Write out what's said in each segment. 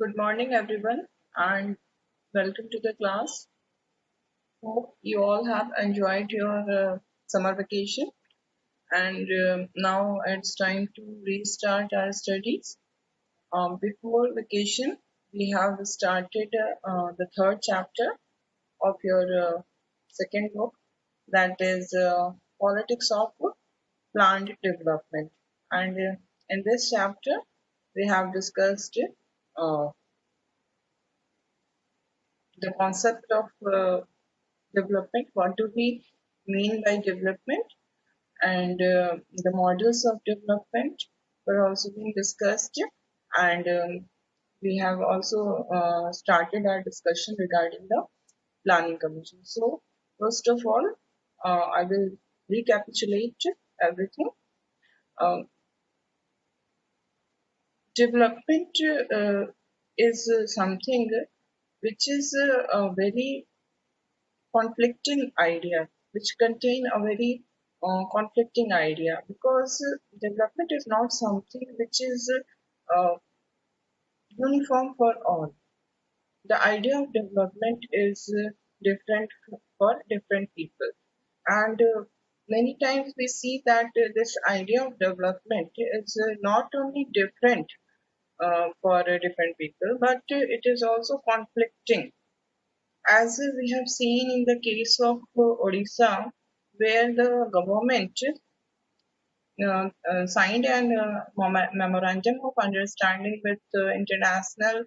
Good morning, everyone, and welcome to the class. Hope you all have enjoyed your summer vacation, and now it's time to restart our studies. Before vacation, we have started the third chapter of your second book, that is Politics of Planned Development. And in this chapter, we have discussed uh, the concept of development. What do we mean by development? And the models of development were also being discussed. And we have also started our discussion regarding the planning commission. So, first of all, I will recapitulate everything. Uh, Development is something which is a very conflicting idea, which contain a very conflicting idea, because development is not something which is uniform for all. The idea of development is different for different people, and many times we see that this idea of development is not only different for different people, but it is also conflicting, as we have seen in the case of Odisha, where the government signed an memorandum of understanding with international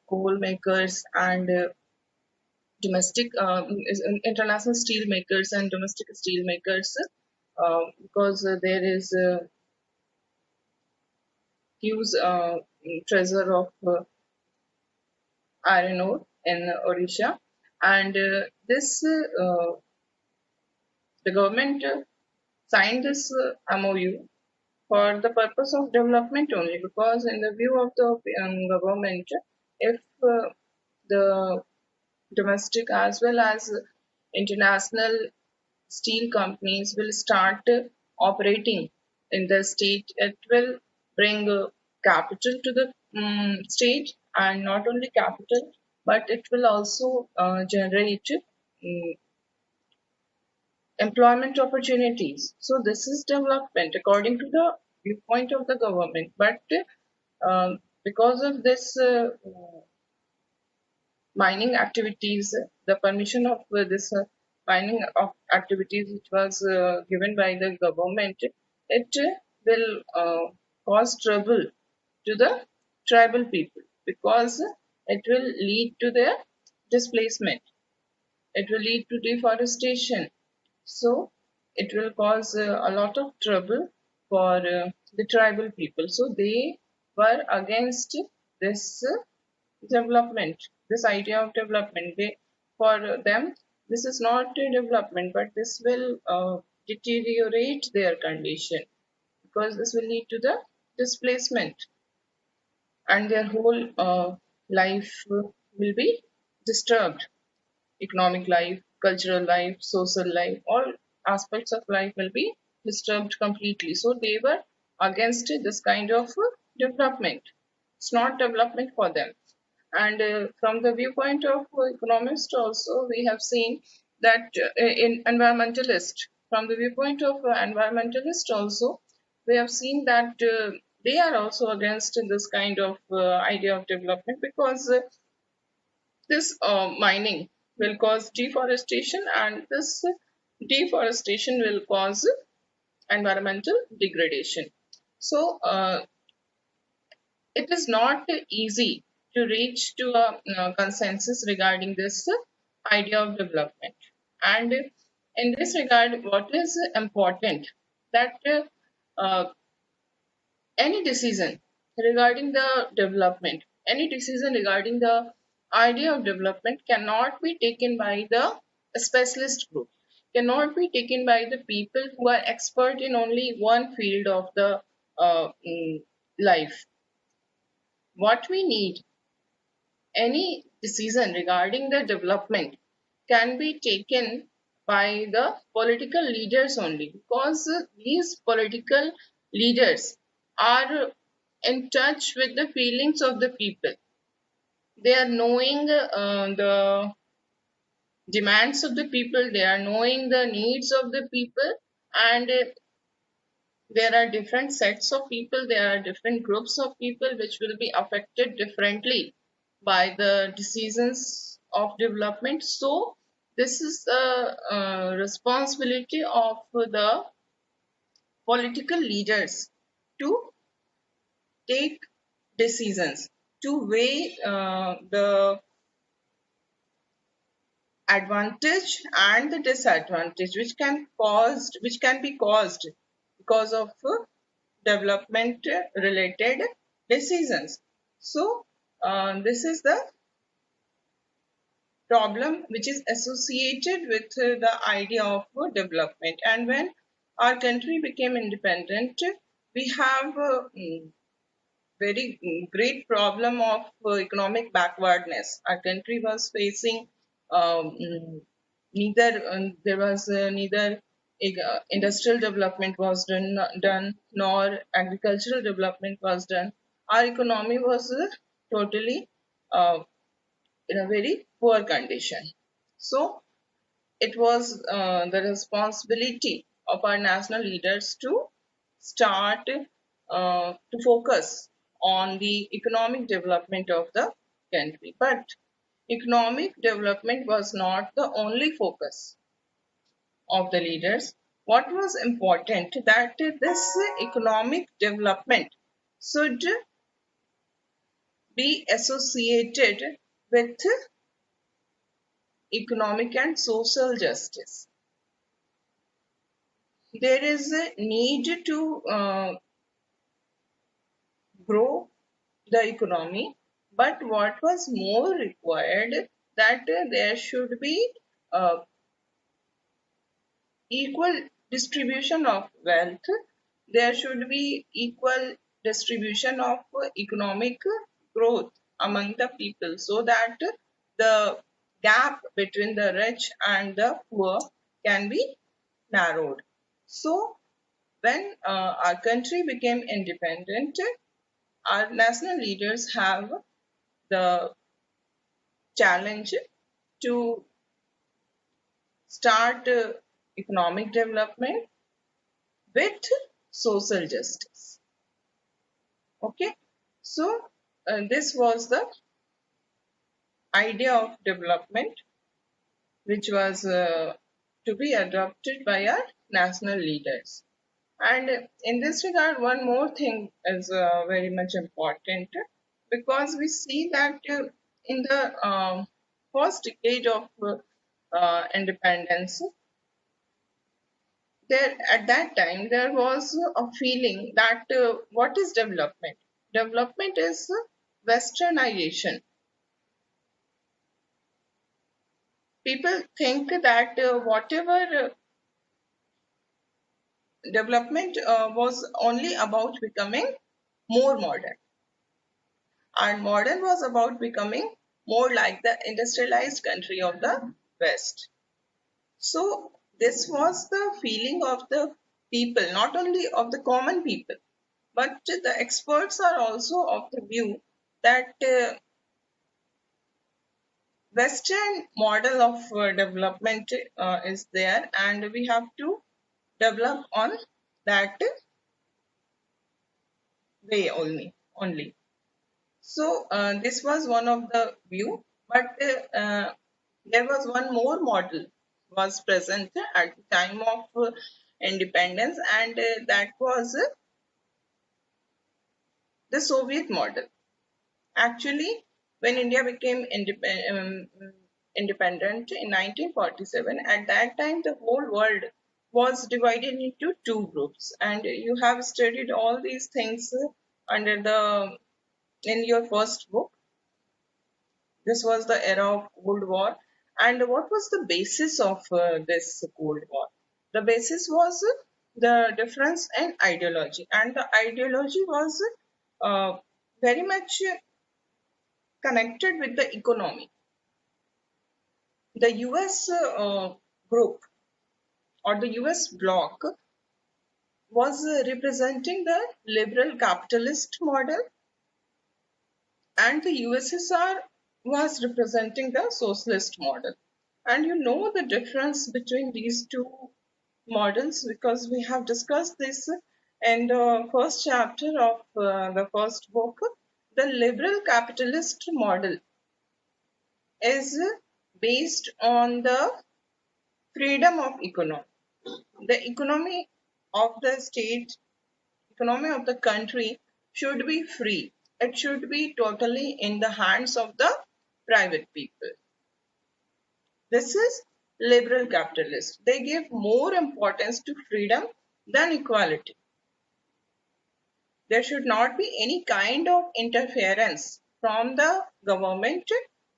coal makers and domestic international steel makers and domestic steel makers, because there is huge treasure of iron ore in Odisha, and this the government signed this MOU for the purpose of development only, because in the view of the government, if the domestic as well as international steel companies will start operating in the state, it will bring capital to the state, and not only capital, but it will also generate employment opportunities. So this is development according to the viewpoint of the government. But because of this mining activities, the permission of this mining of activities which was given by the government, it will cause trouble to the tribal people, because it will lead to their displacement. It will lead to deforestation. So it will cause a lot of trouble for the tribal people. So they were against this development, this idea of development. They, for them, this is not a development, but this will deteriorate their condition, because this will lead to the displacement, and their whole life will be disturbed. Economic life, cultural life, social life, all aspects of life will be disturbed completely. So they were against this kind of development. It's not development for them. And from the viewpoint of economists, also, we have seen that in environmentalist, from the viewpoint of environmentalist, also, we have seen that they are also against this kind of idea of development, because this mining will cause deforestation, and this deforestation will cause environmental degradation. So it is not easy to reach to a consensus regarding this idea of development. And in this regard, what is important, that any decision regarding the development, any decision regarding the idea of development cannot be taken by the specialist group, cannot be taken by the people who are expert in only one field of the life. What we need, any decision regarding the development can be taken by the political leaders only, because these political leaders are in touch with the feelings of the people. They are knowing the demands of the people, they are knowing the needs of the people, and there are different sets of people, there are different groups of people which will be affected differently by the decisions of development. So this is the responsibility of the political leaders to take decisions, to weigh the advantage and the disadvantage which can be caused because of development related decisions. So this is the problem which is associated with the idea of development. And when our country became independent, we have very great problem of economic backwardness. Our country was facing neither there was neither industrial development was done nor agricultural development was done. Our economy was totally uh, in a very poor condition. So it was the responsibility of our national leaders to start to focus on the economic development of the country. But economic development was not the only focus of the leaders. What was important that this economic development should be associated with economic and social justice. There is a need to grow the economy, but what was more required that there should be equal distribution of wealth, there should be equal distribution of economic growth among the people so that the gap between the rich and the poor can be narrowed. So when our country became independent, our national leaders have the challenge to start economic development with social justice. Okay, so this was the idea of development which was to be adopted by our national leaders. And in this regard, one more thing is very much important because we see that in the first decade of independence, there at that time there was a feeling that what is development? Development is westernization. People think that whatever development was only about becoming more modern, and modern was about becoming more like the industrialized country of the West. So this was the feeling of the people, not only of the common people, but the experts are also of the view that Western model of development is there, and we have to develop on that way only. So this was one of the view, but there was one more model was present at the time of independence, and that was the Soviet model. Actually, when India became independent in 1947, at that time the whole world was divided into two groups, and you have studied all these things under the in your first book. This was the era of Cold War. And what was the basis of this Cold War? The basis was the difference in ideology, and the ideology was very much connected with the economy. The US group or the US bloc was representing the liberal capitalist model, and the USSR was representing the socialist model. And you know the difference between these two models because we have discussed this in the first chapter of the first book. The liberal capitalist model is based on the freedom of economy. The economy of the state, economy of the country should be free. It should be totally in the hands of the private people. This is liberal capitalist. They give more importance to freedom than equality. There should not be any kind of interference from the government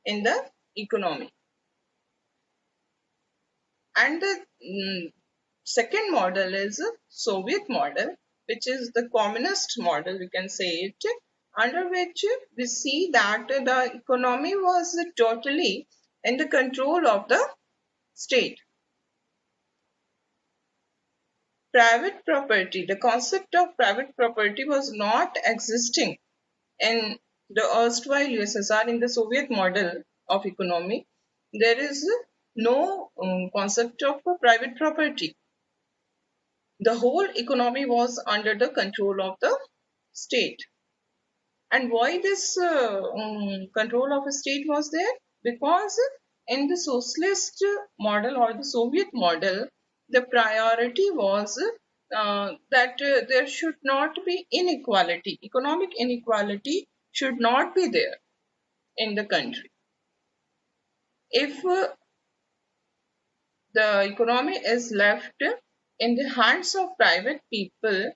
in the economy. And the second model is a Soviet model, which is the communist model, we can say it, under which we see that the economy was totally in the control of the state. Private property, the concept of private property was not existing in the erstwhile USSR. In the Soviet model of economy, there is no concept of private property. The whole economy was under the control of the state. And why this control of a state was there? Because in the socialist model or the Soviet model, the priority was that there should not be inequality. Economic inequality should not be there in the country. If the economy is left in the hands of private people,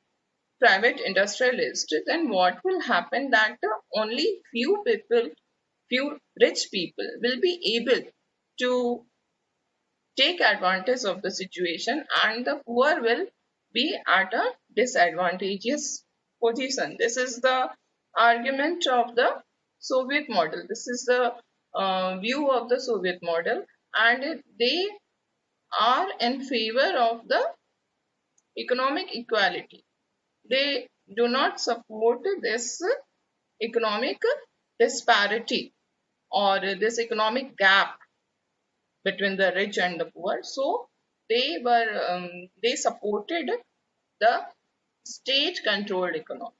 private industrialists, then what will happen that only few people, few rich people will be able to take advantage of the situation and the poor will be at a disadvantageous position. This is the argument of the Soviet model. This is the view of the Soviet model, and they are in favor of the economic equality. They do not support this economic disparity or this economic gap between the rich and the poor. So they supported the state controlled economy.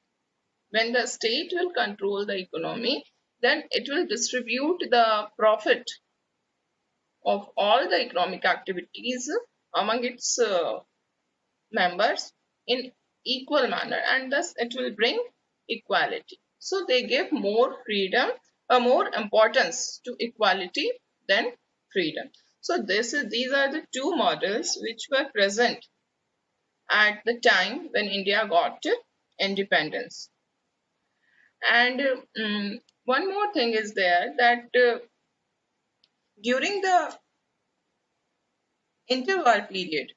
When the state will control the economy, then it will distribute the profit of all the economic activities among its members in equal manner, and thus it will bring equality. So they give more freedom, more importance to equality than freedom. So these are the two models which were present at the time when India got independence. And one more thing is there that during the interwar period,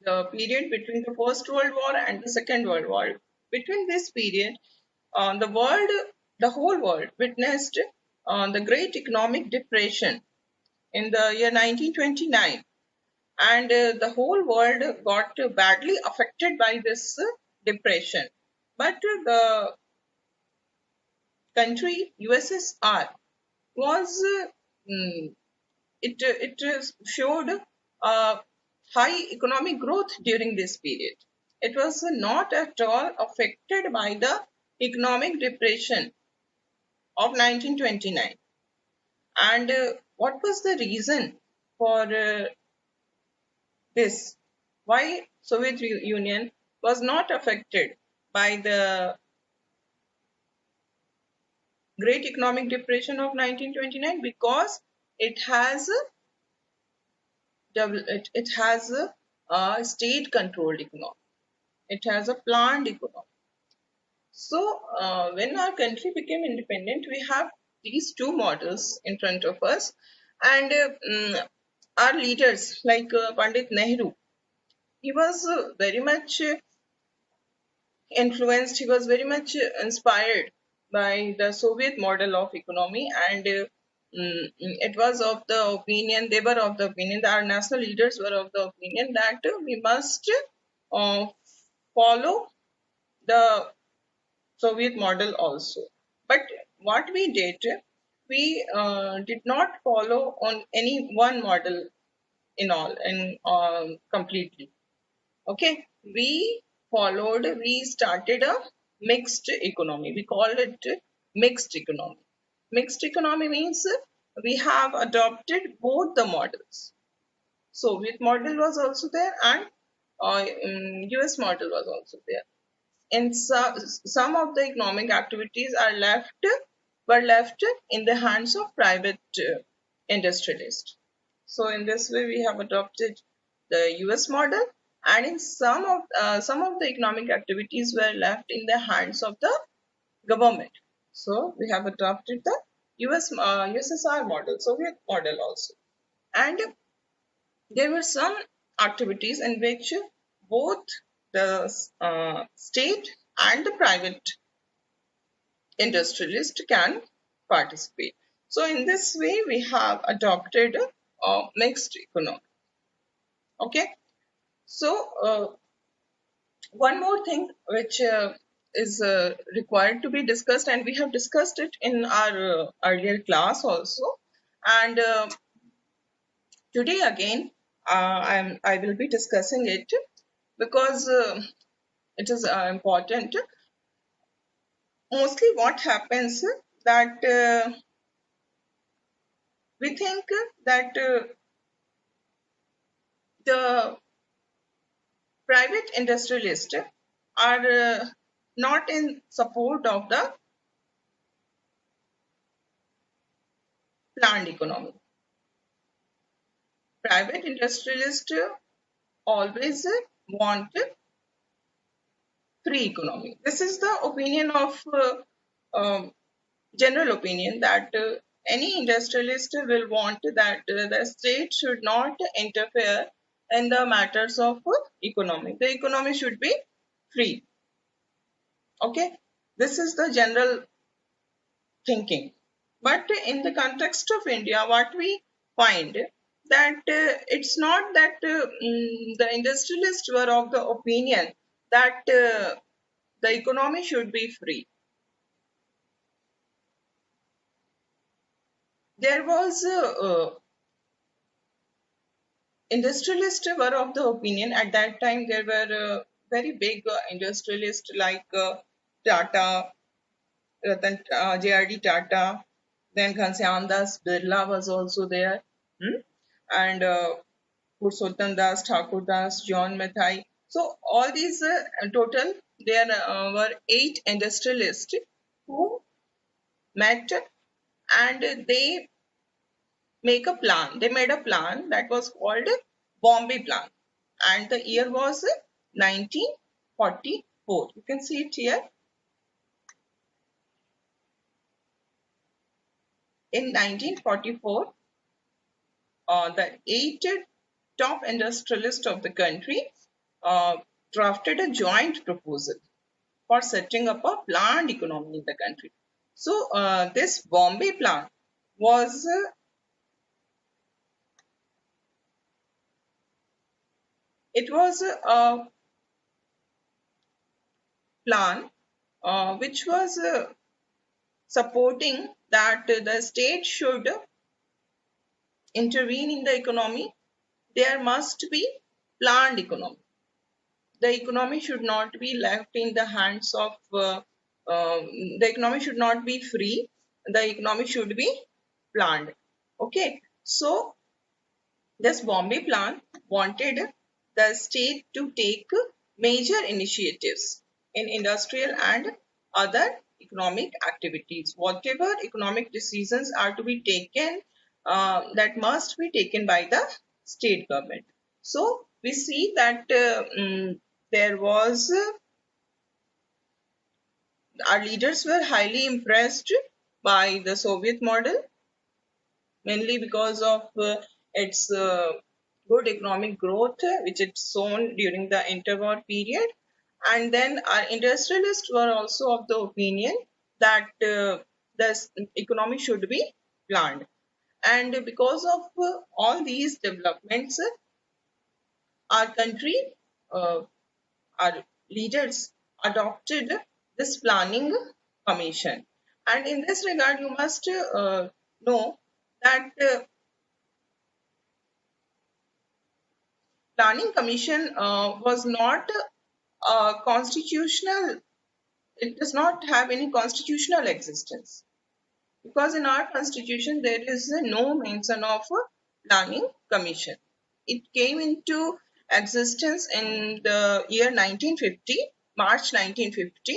the period between the First World War and the Second World War. Between this period, the whole world witnessed the Great Economic Depression in the year 1929, and the whole world got badly affected by this depression. But the country USSR was it showed high economic growth during this period. It was not at all affected by the economic depression of 1929. And what was the reason for this? Why Soviet Union was not affected by the Great Economic Depression of 1929? Because it has a state-controlled economy. It has a planned economy. So when our country became independent, we have these two models in front of us, and our leaders like Pandit Nehru, he was very much influenced. He was very much inspired by the Soviet model of economy, and it was of the opinion, they were of the opinion, that our national leaders were of the opinion that we must follow the Soviet model also. But what we did, we did not follow on any one model in all and completely. Okay, we started a mixed economy. We called it mixed economy. Mixed economy means we have adopted both the models. Soviet model was also there, and US model was also there. And some of the economic activities were left in the hands of private industrialists. So in this way, we have adopted the US model, and in some of the economic activities were left in the hands of the government. So we have adopted the USSR model, Soviet model also, and there were some activities in which both the state and the private industrialist can participate. So in this way, we have adopted a mixed economy. Okay. So one more thing which is required to be discussed, and we have discussed it in our earlier class also, and today again I will be discussing it because it is important. Mostly what happens that we think that the private industrialists are not in support of the planned economy. Private industrialists always want free economy. This is the opinion of general opinion that any industrialist will want that the state should not interfere in the matters of economy. The economy should be free. Okay, this is the general thinking. But in the context of India, what we find that it's not that the industrialists were of the opinion that the economy should be free. There was industrialists were of the opinion at that time. There were very big industrialists like Tata, JRD Tata, then Ghanshyam Das Birla was also there, and Purushottam Das, Thakur Das, John Mathai. So all these total, there were 8 industrialists who met, and they make a plan. They made a plan that was called Bombay Plan, and the year was 1944. You can see it here. In 1944, the 8 top industrialists of the country uh, drafted a joint proposal for setting up a planned economy in the country. So this Bombay Plan was it was a plan which was supporting that the state should intervene in the economy. There must be planned economy. The economy should not be left in the hands of the economy should not be free. The economy should be planned. Okay, so this Bombay Plan wanted the state to take major initiatives in industrial and other economic activities. Whatever economic decisions are to be taken, that must be taken by the state government. So we see that there was our leaders were highly impressed by the Soviet model, mainly because of its good economic growth, which it's shown during the interwar period. And then our industrialists were also of the opinion that the economy should be planned. And because of all these developments, our country, uh, our leaders adopted this planning commission. And in this regard, you must know that planning commission was not constitutional. It does not have any constitutional existence, because in our constitution there is no mention of a planning commission. It came into existence in the year 1950, March 1950,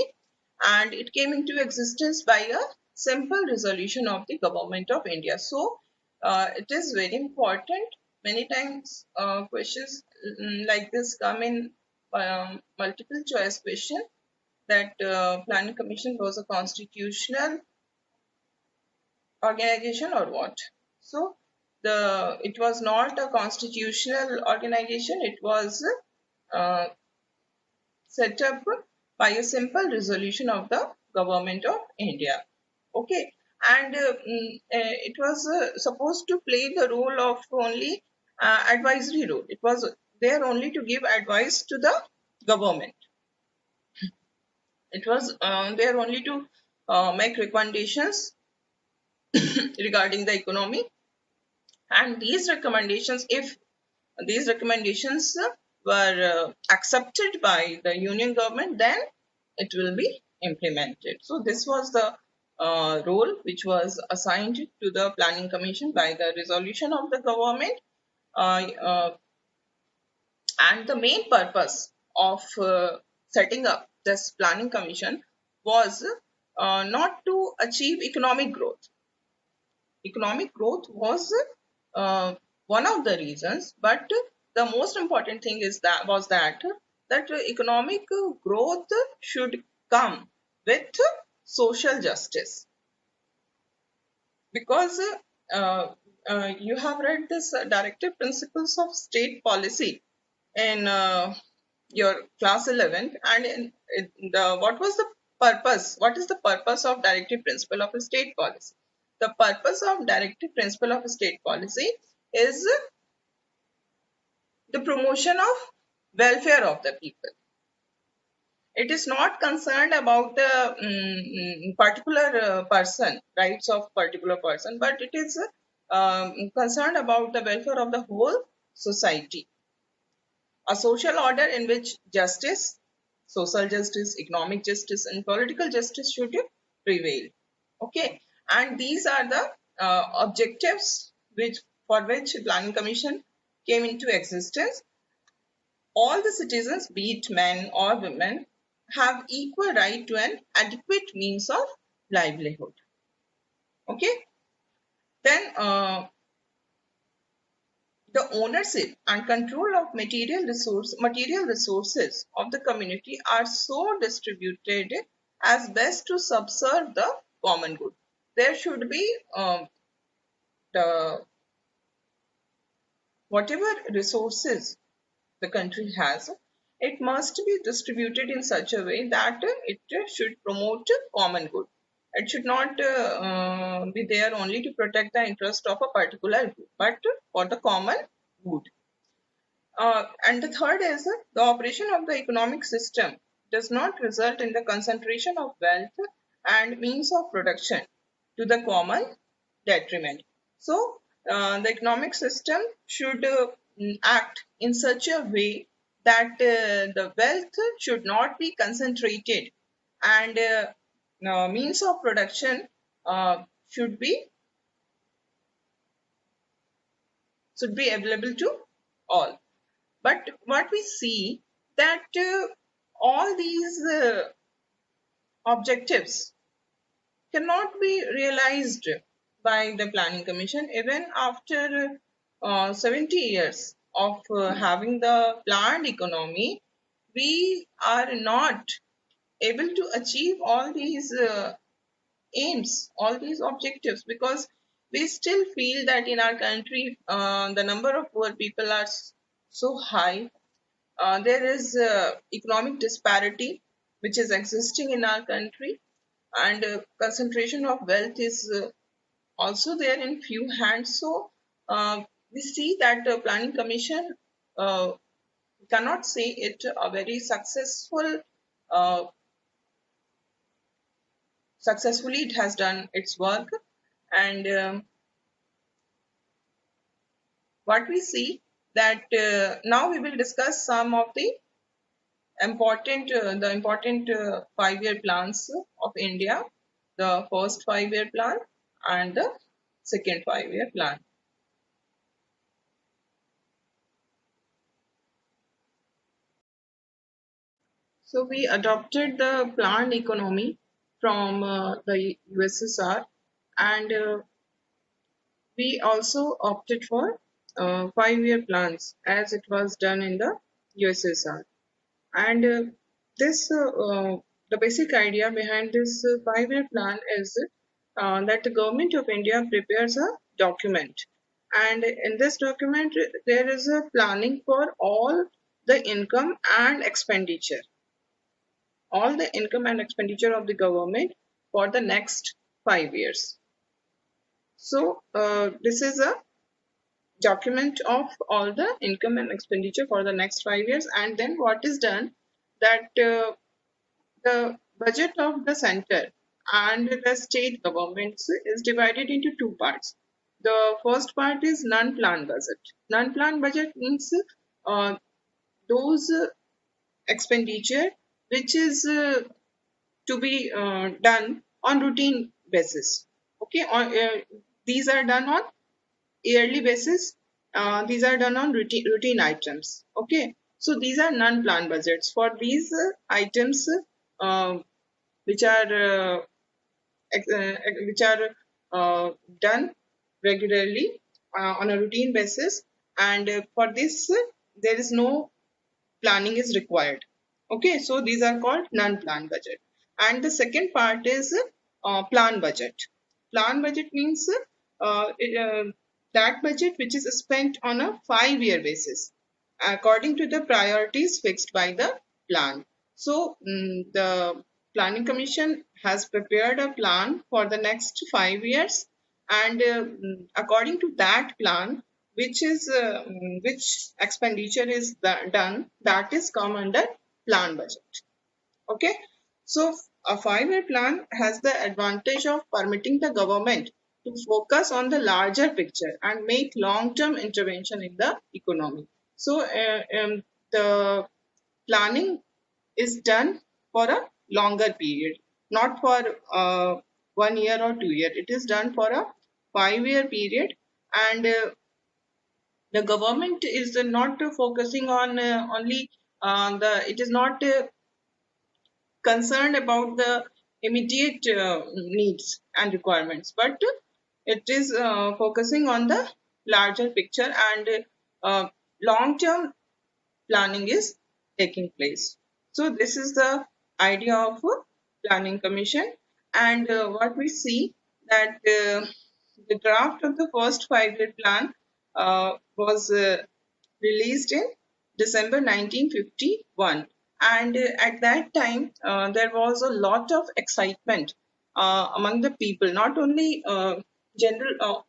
and it came into existence by a simple resolution of the government of India. So it is very important. Many times questions like this come in multiple choice question, that planning commission was a constitutional organization or what. So it was not a constitutional organization. It was uh, set up by a simple resolution of the government of India. Okay, and it was supposed to play the role of only advisory role. It was there only to give advice to the government. It was there only to make recommendations regarding the economy, and these recommendations, if these recommendations were accepted by the union government, then it will be implemented. So this was the role which was assigned to the planning commission by the resolution of the government, uh, uh, and the main purpose of setting up this planning commission was not to achieve economic growth. Economic growth was one of the reasons, but the most important thing is that economic growth should come with social justice, because you have read this directive principles of state policy in your class 11, and in the what is the purpose of directive principle of a state policy? The purpose of directive principle of a state policy is the promotion of welfare of the people. It is not concerned about the particular person, rights of particular person, but it is concerned about the welfare of the whole society. A social order in which justice, social justice, economic justice, and political justice should prevail. Okay, and these are the objectives which for which planning commission came into existence. All the citizens, be it men or women, have equal right to an adequate means of livelihood. Okay, then the ownership and control of material resources of the community are so distributed as best to subserve the common good. There should be the whatever resources the country has, it must be distributed in such a way that it should promote common good. It should not be there only to protect the interest of a particular group, but for the common good. And the third is the operation of the economic system does not result in the concentration of wealth and means of production to the common detriment. So, the economic system should act in such a way that the wealth should not be concentrated, and means of production should be available to all. But what we see that all these objectives cannot be realized by the planning commission even after 70 years of having the planned economy. We are not able to achieve all these aims, all these objectives, because we still feel that in our country the number of poor people are so high. There is economic disparity which is existing in our country, and concentration of wealth is also there in few hands. So we see that the planning commission uh, cannot say it a very uh, successfully it has done its work, and what we see that now we will discuss some of the important 5-year plans of India, the first 5-year plan and the second 5-year plan. So we adopted the planned economy from the USSR, and we also opted for 5-year plans as it was done in the USSR. And this the basic idea behind this 5-year plan is that the government of India prepares a document, and in this document there is a planning for expenditure all the income and expenditure of the government for the next 5 years. So this is a document of all the income and expenditure for the next 5 years. And then what is done that the budget of the center and the state governments is divided into two parts. The first part is non-plan budget. Non-plan budget means those expenditure which is to be done on routine basis. Okay, these are done on yearly basis. These are done on routine items. Okay, so these are non-plan budgets. For these items uh, which are which are done regularly on a routine basis, and for this there is no planning is required. Okay, so these are called non-plan budget. And the second part is plan budget. Plan budget means that budget which is spent on a 5-year basis according to the priorities fixed by the plan. So the Planning Commission has prepared a plan for the next 5 years, and according to that plan, which expenditure is done, that is come under plan budget. Okay, so a 5-year plan has the advantage of permitting the government to focus on the larger picture and make long-term intervention in the economy. So the planning is done for a longer period, not for 1 year or 2 year. It is done for a 5-year period, and the government is not focusing on only the. It is not concerned about the immediate needs and requirements, but it is focusing on the larger picture, and long term planning is taking place. So this is the idea of a planning commission. And what we see that the draft of the first 5-year plan was released in December 1951. And at that time, there was a lot of excitement among the people, general,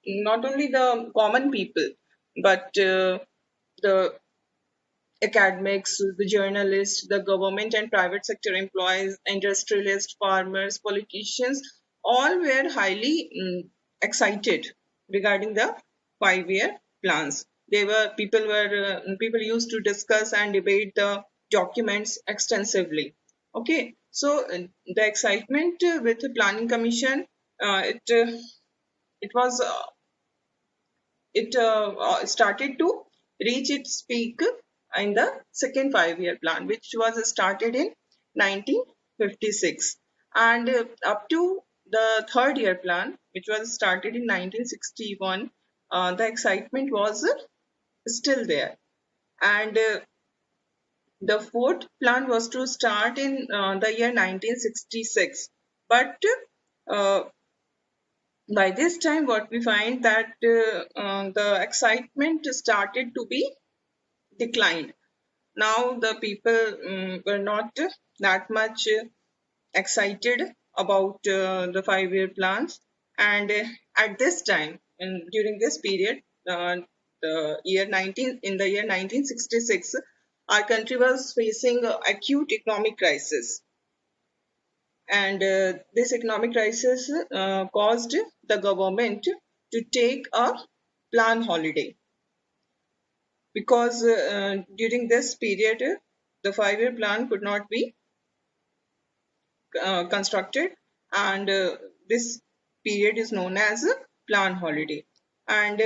not only the common people, but the academics, the journalists, the government and private sector employees, industrialists, farmers, politicians, all were highly excited regarding the 5-year plans. People used to discuss and debate the documents extensively. Okay, so the excitement with the planning commission, it was it started to reach its peak in the second 5-year plan, which was started in 1956, and up to the third year plan, which was started in 1961. The excitement was still there, and the fourth plan was to start in the year 1966, but uh, by this time what we find that the excitement started to be declined. Now the people were not that much excited about the 5-year plans, and at this time, during this period, in the year 1966, our country was facing acute economic crisis, and this economic crisis caused the government to take a plan holiday. because during this period the 5-year plan could not be constructed, and this period is known as a plan holiday. And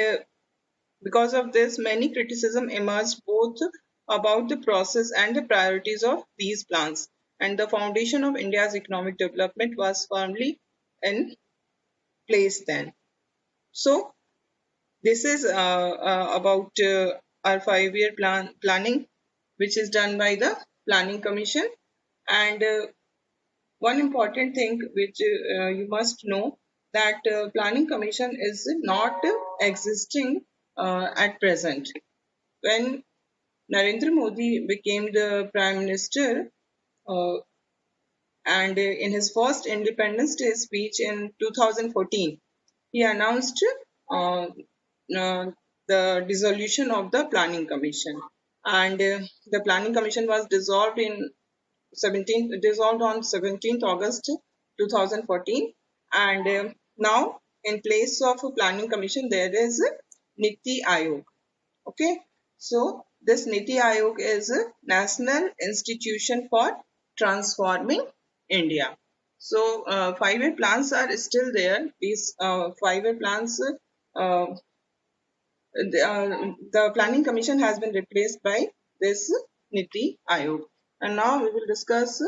because of this, many criticism emerged both about the process and the priorities of these plans, and the foundation of India's economic development was firmly in place then. So this is about our 5-year planning, which is done by the Planning Commission. And one important thing which you must know, that Planning Commission is not existing at present. When Narendra Modi became the Prime Minister, uh, and in his first Independence Day speech in 2014, he announced uh, uh, the dissolution of the Planning Commission. And the Planning Commission was dissolved on 17th August 2014. And now, in place of a Planning Commission, there is a Niti Aayog. Okay, so this Niti Aayog is a national institution for transforming India. So 5-year plans are still there. These 5-year plans, the Planning Commission has been replaced by this Niti Aayog. And now we will discuss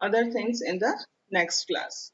other things in the next class.